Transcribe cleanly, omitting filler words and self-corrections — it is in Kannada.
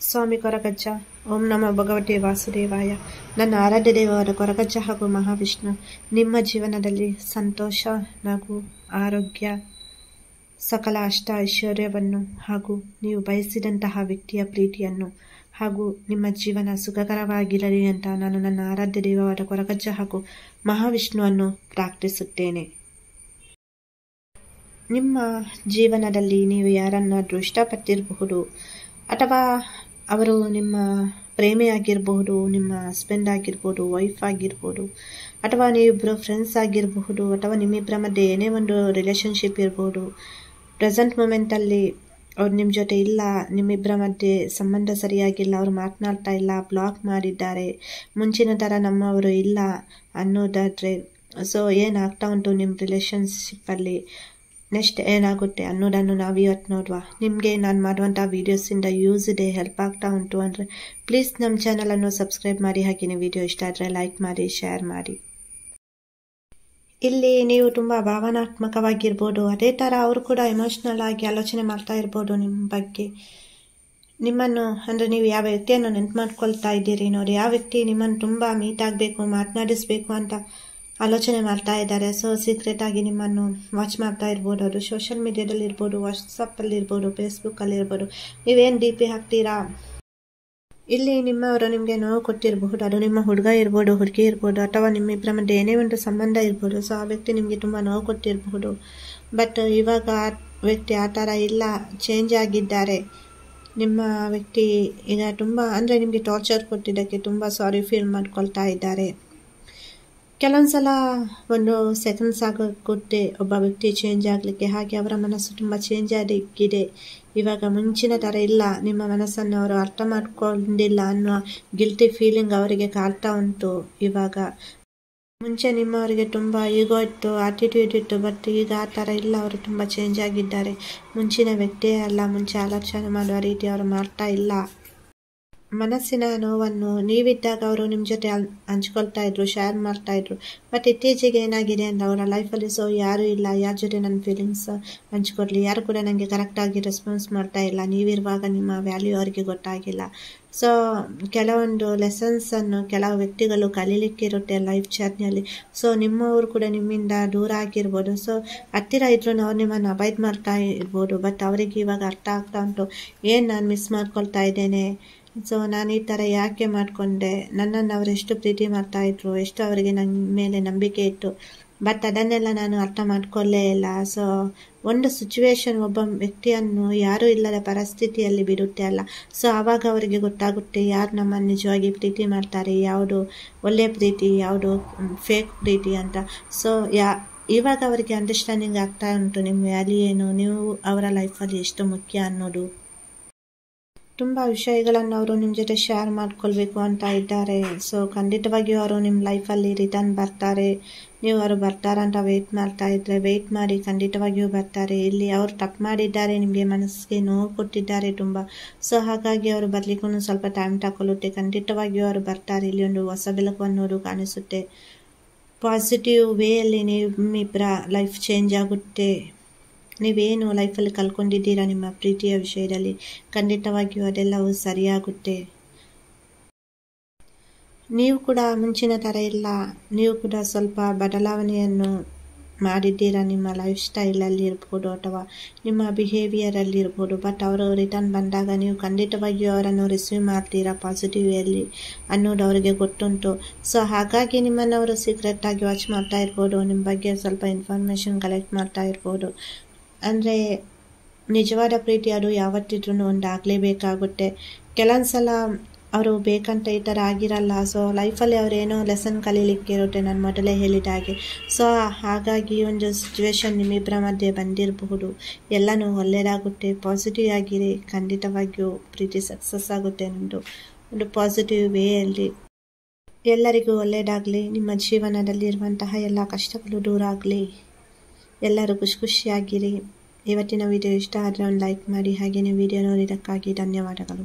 ಸ್ವಾಮಿ ಕೊರಗಜ್ಜ. ಓಂ ನಮೋ ಭಗವತೆ ವಾಸುದೇವಾಯ. ನನ್ನ ಆರಾಧ್ಯ ದೇವರ ಕೊರಗಜ್ಜ ಹಾಗೂ ಮಹಾವಿಷ್ಣು ನಿಮ್ಮ ಜೀವನದಲ್ಲಿ ಸಂತೋಷ, ನಗು, ಆರೋಗ್ಯ, ಸಕಲ ಅಷ್ಟ ಐಶ್ವರ್ಯವನ್ನು ಹಾಗೂ ನೀವು ಬಯಸಿದಂತಹ ವ್ಯಕ್ತಿಯ ಪ್ರೀತಿಯನ್ನು ಹಾಗೂ ನಿಮ್ಮ ಜೀವನ ಸುಖಕರವಾಗಿರಲಿ ಅಂತ ನಾನು ನನ್ನ ಆರಾಧ್ಯ ದೇವರ ಕೊರಗಜ್ಜ ಹಾಗೂ ಮಹಾವಿಷ್ಣುವನ್ನು ಪ್ರಾರ್ಥಿಸುತ್ತೇನೆ. ನಿಮ್ಮ ಜೀವನದಲ್ಲಿ ನೀವು ಯಾರನ್ನಾದರೂ ಇಷ್ಟಪಟ್ಟಿರಬಹುದು, ಅಥವಾ ಅವರು ನಿಮ್ಮ ಪ್ರೇಮಿಯಾಗಿರಬಹುದು, ನಿಮ್ಮ ಹಸ್ಬೆಂಡ್ ಆಗಿರ್ಬೋದು, ವೈಫ್ ಆಗಿರ್ಬೋದು, ಅಥವಾ ನೀವಿಬ್ಬರು ಫ್ರೆಂಡ್ಸ್ ಆಗಿರಬಹುದು, ಅಥವಾ ನಿಮ್ಮಿಬ್ಬರ ಮಧ್ಯೆ ಏನೇ ಒಂದು ರಿಲೇಷನ್ಶಿಪ್ ಇರ್ಬೋದು. ಪ್ರೆಸೆಂಟ್ ಮೂಮೆಂಟಲ್ಲಿ ಅವ್ರು ನಿಮ್ಮ ಜೊತೆ ಇಲ್ಲ, ನಿಮ್ಮಿಬ್ಬರ ಮಧ್ಯೆ ಸಂಬಂಧ ಸರಿಯಾಗಿಲ್ಲ, ಅವ್ರು ಮಾತನಾಡ್ತಾ ಇಲ್ಲ, ಬ್ಲಾಕ್ ಮಾಡಿದ್ದಾರೆ, ಮುಂಚಿನ ಥರ ನಮ್ಮವರು ಇಲ್ಲ ಅನ್ನೋದಾದರೆ ಸೊ ಏನಾಗ್ತಾ ಉಂಟು ನಿಮ್ಮ ರಿಲೇಷನ್ಶಿಪ್ಪಲ್ಲಿ, ನೆಕ್ಸ್ಟ್ ಏನಾಗುತ್ತೆ ಅನ್ನೋದನ್ನು ನಾವು ಇವತ್ತು ನೋಡುವ. ನಿಮಗೆ ನಾನು ಮಾಡುವಂಥ ವೀಡಿಯೋಸಿಂದ ಯೂಸ್ ಇದೆ, ಹೆಲ್ಪ್ ಆಗ್ತಾ ಉಂಟು ಅಂದರೆ ಪ್ಲೀಸ್ ನಮ್ಮ ಚಾನಲನ್ನು ಸಬ್ಸ್ಕ್ರೈಬ್ ಮಾಡಿ. ಹಾಗೆಯೇ ವಿಡಿಯೋ ಇಷ್ಟ ಆದರೆ ಲೈಕ್ ಮಾಡಿ, ಶೇರ್ ಮಾಡಿ. ಇಲ್ಲಿ ನೀವು ತುಂಬ ಭಾವನಾತ್ಮಕವಾಗಿರ್ಬೋದು, ಅದೇ ಥರ ಅವರು ಕೂಡ ಎಮೋಷ್ನಲ್ ಆಗಿ ಆಲೋಚನೆ ಮಾಡ್ತಾ ಇರ್ಬೋದು ನಿಮ್ಮ ಬಗ್ಗೆ. ನಿಮ್ಮನ್ನು ಅಂದರೆ ನೀವು ಯಾವ ವ್ಯಕ್ತಿಯನ್ನು ನೆನ್ಪು ಮಾಡ್ಕೊಳ್ತಾ ಇದ್ದೀರಿ ನೋಡಿ, ಆ ವ್ಯಕ್ತಿ ನಿಮ್ಮನ್ನು ತುಂಬ ಮೀಟ್ ಆಗಬೇಕು, ಮಾತನಾಡಿಸ್ಬೇಕು ಅಂತ ಆಲೋಚನೆ ಮಾಡ್ತಾ ಇದ್ದಾರೆ. ಸೊ ಸೀಕ್ರೆಟ್ ಆಗಿ ನಿಮ್ಮನ್ನು ವಾಚ್ ಮಾಡ್ತಾ ಇರ್ಬೋದು. ಅದು ಸೋಷಿಯಲ್ ಮೀಡಿಯಾದಲ್ಲಿ ಇರ್ಬೋದು, ವಾಟ್ಸಪ್ಪಲ್ಲಿ ಇರ್ಬೋದು, ಫೇಸ್ಬುಕ್ಕಲ್ಲಿ ಇರ್ಬೋದು. ನೀವೇನು ಡಿ ಪಿ ಹಾಕ್ತೀರಾ, ಇಲ್ಲಿ ನಿಮ್ಮವರು ನಿಮಗೆ ನೋವು ಕೊಟ್ಟಿರಬಹುದು. ಅದು ನಿಮ್ಮ ಹುಡುಗ ಇರ್ಬೋದು, ಹುಡುಗಿ ಇರ್ಬೋದು, ಅಥವಾ ನಿಮ್ಮಿಬ್ಬರ ಮಧ್ಯೆ ಏನೇ ಒಂದು ಸಂಬಂಧ ಇರ್ಬೋದು. ಸೊ ಆ ವ್ಯಕ್ತಿ ನಿಮಗೆ ತುಂಬ ನೋವು ಕೊಟ್ಟಿರಬಹುದು. ಬಟ್ ಇವಾಗ ಆ ವ್ಯಕ್ತಿ ಆ ಥರ ಇಲ್ಲ, ಚೇಂಜ್ ಆಗಿದ್ದಾರೆ. ನಿಮ್ಮ ವ್ಯಕ್ತಿ ಈಗ ತುಂಬ ಅಂದರೆ ನಿಮಗೆ ಟಾರ್ಚರ್ ಕೊಟ್ಟಿದ್ದಕ್ಕೆ ತುಂಬ ಸಾರಿ ಫೀಲ್ ಮಾಡ್ಕೊಳ್ತಾ ಇದ್ದಾರೆ. ಕೆಲವೊಂದ್ಸಲ ಒಂದು ಸೆಕೆಂಡ್ಸ್ ಆಗುತ್ತೆ ಒಬ್ಬ ವ್ಯಕ್ತಿ ಚೇಂಜ್ ಆಗಲಿಕ್ಕೆ. ಹಾಗೆ ಅವರ ಮನಸ್ಸು ತುಂಬ ಚೇಂಜ್ ಆಗಿದೆ. ಇವಾಗ ಮುಂಚಿನ ಥರ ಇಲ್ಲ, ನಿಮ್ಮ ಮನಸ್ಸನ್ನು ಅವರು ಅರ್ಥ ಮಾಡ್ಕೊಂಡಿಲ್ಲ ಅನ್ನೋ ಗಿಲ್ಟಿ ಫೀಲಿಂಗ್ ಅವರಿಗೆ ಕಾಡ್ತಾ ಉಂಟು. ಇವಾಗ ಮುಂಚೆ ನಿಮ್ಮವರಿಗೆ ತುಂಬ ಈಗೋ ಇತ್ತು, ಆಟಿಟ್ಯೂಡ್ ಇತ್ತು, ಬಟ್ ಈಗ ಆ ಥರ ಇಲ್ಲ, ಅವರು ತುಂಬ ಚೇಂಜ್ ಆಗಿದ್ದಾರೆ. ಮುಂಚಿನ ವ್ಯಕ್ತಿಯೇ ಅಲ್ಲ, ಮುಂಚೆ ಆಲೋಚನೆ ಮಾಡುವ ರೀತಿ ಅವರು ಮಾಡ್ತಾ ಇಲ್ಲ. ಮನಸ್ಸಿನ ನೋವನ್ನು ನೀವಿದ್ದಾಗ ಅವರು ನಿಮ್ಮ ಜೊತೆ ಹಂಚ್ಕೊಳ್ತಾ ಇದ್ರು, ಶೇರ್ ಮಾಡ್ತಾ ಇದ್ರು. ಬಟ್ ಇತ್ತೀಚೆಗೆ ಏನಾಗಿದೆ ಅಂತ ಅವರ ಲೈಫಲ್ಲಿ ಸೊ ಯಾರೂ ಇಲ್ಲ, ಯಾರ ಜೊತೆ ನನ್ನ ಫೀಲಿಂಗ್ಸ್ ಹಂಚ್ಕೊಡ್ಲಿ, ಯಾರು ಕೂಡ ನನಗೆ ಕರೆಕ್ಟಾಗಿ ರೆಸ್ಪಾನ್ಸ್ ಮಾಡ್ತಾ ಇಲ್ಲ. ನೀವಿರುವಾಗ ನಿಮ್ಮ ವ್ಯಾಲ್ಯೂ ಅವರಿಗೆ ಗೊತ್ತಾಗಿಲ್ಲ. ಸೊ ಕೆಲವೊಂದು ಲೆಸನ್ಸನ್ನು ಕೆಲವು ವ್ಯಕ್ತಿಗಳು ಕಲೀಲಿಕ್ಕಿರುತ್ತೆ ಲೈಫ್ ಜರ್ನಿಯಲ್ಲಿ. ಸೊ ನಿಮ್ಮವರು ಕೂಡ ನಿಮ್ಮಿಂದ ದೂರ ಆಗಿರ್ಬೋದು. ಸೊ ಹತ್ತಿರ ಇದ್ರೂ ಅವ್ರು ನಿಮ್ಮನ್ನು ಅವಾಯ್ಡ್ ಮಾಡ್ತಾ ಇರ್ಬೋದು. ಬಟ್ ಅವರಿಗೆ ಇವಾಗ ಅರ್ಥ ಆಗ್ತಾ ಉಂಟು, ಏನು ನಾನು ಮಿಸ್ ಮಾಡ್ಕೊಳ್ತಾ ಇದ್ದೇನೆ, ಸೊ ನಾನು ಈ ಥರ ಯಾಕೆ ಮಾಡಿಕೊಂಡೆ, ನನ್ನನ್ನು ಅವರು ಎಷ್ಟು ಪ್ರೀತಿ ಮಾಡ್ತಾಯಿದ್ರು, ಎಷ್ಟು ಅವರಿಗೆ ನನ್ನ ಮೇಲೆ ನಂಬಿಕೆ ಇತ್ತು, ಬಟ್ ಅದನ್ನೆಲ್ಲ ನಾನು ಅರ್ಥ ಮಾಡ್ಕೊಳ್ಳೇ ಇಲ್ಲ. ಸೊ ಒಂದು ಸಿಚುವೇಶನ್ ಒಬ್ಬ ವ್ಯಕ್ತಿಯನ್ನು ಯಾರೂ ಇಲ್ಲದ ಪರಿಸ್ಥಿತಿಯಲ್ಲಿ ಬಿಡುತ್ತೆ ಅಲ್ಲ. ಸೊ ಆವಾಗ ಅವರಿಗೆ ಗೊತ್ತಾಗುತ್ತೆ ಯಾರು ನಮ್ಮನ್ನು ನಿಜವಾಗಿ ಪ್ರೀತಿ ಮಾಡ್ತಾರೆ, ಯಾವುದು ಒಳ್ಳೆಯ ಪ್ರೀತಿ, ಯಾವುದು ಫೇಕ್ ಪ್ರೀತಿ ಅಂತ. ಸೊ ಇವಾಗ ಅವರಿಗೆ ಅಂಡರ್ಸ್ಟ್ಯಾಂಡಿಂಗ್ ಆಗ್ತಾ ಉಂಟು ನಿಮ್ಮ ವ್ಯಾಲ್ಯೂ ಏನು, ನೀವು ಅವರ ಲೈಫಲ್ಲಿ ಎಷ್ಟು ಮುಖ್ಯ ಅನ್ನೋದು. ತುಂಬ ವಿಷಯಗಳನ್ನು ಅವರು ನಿಮ್ಮ ಜೊತೆ ಶೇರ್ ಮಾಡ್ಕೊಳ್ಬೇಕು ಅಂತ ಇದ್ದಾರೆ. ಸೊ ಖಂಡಿತವಾಗಿಯೂ ಅವರು ನಿಮ್ಮ ಲೈಫಲ್ಲಿ ರಿಟರ್ನ್ ಬರ್ತಾರೆ. ನೀವು ಅವರು ಬರ್ತಾರಂತ ವೆಯ್ಟ್ ಮಾಡ್ತಾ ಇದ್ದರೆ ವೆಯ್ಟ್ ಮಾಡಿ, ಖಂಡಿತವಾಗಿಯೂ ಬರ್ತಾರೆ. ಇಲ್ಲಿ ಅವರು ತಪ್ಪು ಮಾಡಿದ್ದಾರೆ, ನಿಮಗೆ ಮನಸ್ಸಿಗೆ ನೋವು ಕೊಟ್ಟಿದ್ದಾರೆ ತುಂಬ. ಸೊ ಹಾಗಾಗಿ ಅವರು ಬರಲಿಕ್ಕೂ ಸ್ವಲ್ಪ ಟೈಮ್ ತಗೊಳ್ಳುತ್ತೆ. ಖಂಡಿತವಾಗಿಯೂ ಅವರು ಬರ್ತಾರೆ. ಇಲ್ಲಿ ಒಂದು ಹೊಸ ಬೆಳಕು ಅನ್ನೋದು ಕಾಣಿಸುತ್ತೆ. ಪಾಸಿಟಿವ್ ವೇಯಲ್ಲಿ ನಿಮ್ಮಿಬ್ಬರ ಲೈಫ್ ಚೇಂಜ್ ಆಗುತ್ತೆ. ನೀವೇನು ಲೈಫಲ್ಲಿ ಕಲ್ಕೊಂಡಿದ್ದೀರಾ ನಿಮ್ಮ ಪ್ರೀತಿಯ ವಿಷಯದಲ್ಲಿ, ಖಂಡಿತವಾಗಿಯೂ ಅದೆಲ್ಲವೂ ಸರಿಯಾಗುತ್ತೆ. ನೀವು ಕೂಡ ಮುಂಚಿನ ಥರ ಇಲ್ಲ, ನೀವು ಕೂಡ ಸ್ವಲ್ಪ ಬದಲಾವಣೆಯನ್ನು ಮಾಡಿದ್ದೀರಾ ನಿಮ್ಮ ಲೈಫ್ ಸ್ಟೈಲಲ್ಲಿ ಇರ್ಬೋದು, ಅಥವಾ ನಿಮ್ಮ ಬಿಹೇವಿಯರಲ್ಲಿ ಇರ್ಬೋದು. ಬಟ್ ಅವರು ರಿಟರ್ನ್ ಬಂದಾಗ ನೀವು ಖಂಡಿತವಾಗಿಯೂ ಅವರನ್ನು ರಿಸೀವ್ ಮಾಡ್ತೀರಾ ಪಾಸಿಟಿವ್ ವೇಯಲ್ಲಿ ಅನ್ನೋದು ಅವರಿಗೆ ಗೊತ್ತುಂಟು. ಸೊ ಹಾಗಾಗಿ ನಿಮ್ಮನ್ನು ಅವರು ಸೀಕ್ರೆಟಾಗಿ ವಾಚ್ ಮಾಡ್ತಾ ಇರ್ಬೋದು, ನಿಮ್ಮ ಬಗ್ಗೆ ಸ್ವಲ್ಪ ಇನ್ಫಾರ್ಮೇಷನ್ ಕಲೆಕ್ಟ್ ಮಾಡ್ತಾ ಇರ್ಬೋದು. ಅಂದರೆ ನಿಜವಾದ ಪ್ರೀತಿ ಅದು ಯಾವತ್ತಿದ್ರೂ ಒಂದಾಗಲೇಬೇಕಾಗುತ್ತೆ. ಕೆಲವೊಂದ್ಸಲ ಅವರು ಬೇಕಂತ ಈ ಥರ ಆಗಿರಲ್ಲ. ಸೊ ಲೈಫಲ್ಲಿ ಅವರೇನೋ ಲೆಸನ್ ಕಲೀಲಿಕ್ಕೆ ಇರುತ್ತೆ, ನಾನು ಮೊದಲೇ ಹೇಳಿದ ಹಾಗೆ. ಸೊ ಹಾಗಾಗಿ ಒಂದು ಸಿಚುವೇಶನ್ ನಿಮ್ಮಿಬ್ಬರ ಮಧ್ಯೆ ಬಂದಿರಬಹುದು. ಎಲ್ಲನೂ ಒಳ್ಳೆಯದಾಗುತ್ತೆ, ಪಾಸಿಟಿವ್ ಆಗಿರಿ. ಖಂಡಿತವಾಗಿಯೂ ಪ್ರೀತಿ ಸಕ್ಸಸ್ ಆಗುತ್ತೆ ನಿಮ್ಮದು ಒಂದು ಪಾಸಿಟಿವ್ ವೇಯಲ್ಲಿ. ಎಲ್ಲರಿಗೂ ಒಳ್ಳೆಯದಾಗಲಿ. ನಿಮ್ಮ ಜೀವನದಲ್ಲಿರುವಂತಹ ಎಲ್ಲ ಕಷ್ಟಗಳು ದೂರ ಆಗಲಿ. ಎಲ್ಲರೂ ಖುಷಿಯಾಗಿರಿ. ಇವತ್ತಿನ ವಿಡಿಯೋ ಇಷ್ಟ ಆದರೆ ಒಂದು ಲೈಕ್ ಮಾಡಿ. ಹಾಗೆಯೇ ವಿಡಿಯೋ ನೋಡಿದ್ದಕ್ಕಾಗಿ ಧನ್ಯವಾದಗಳು.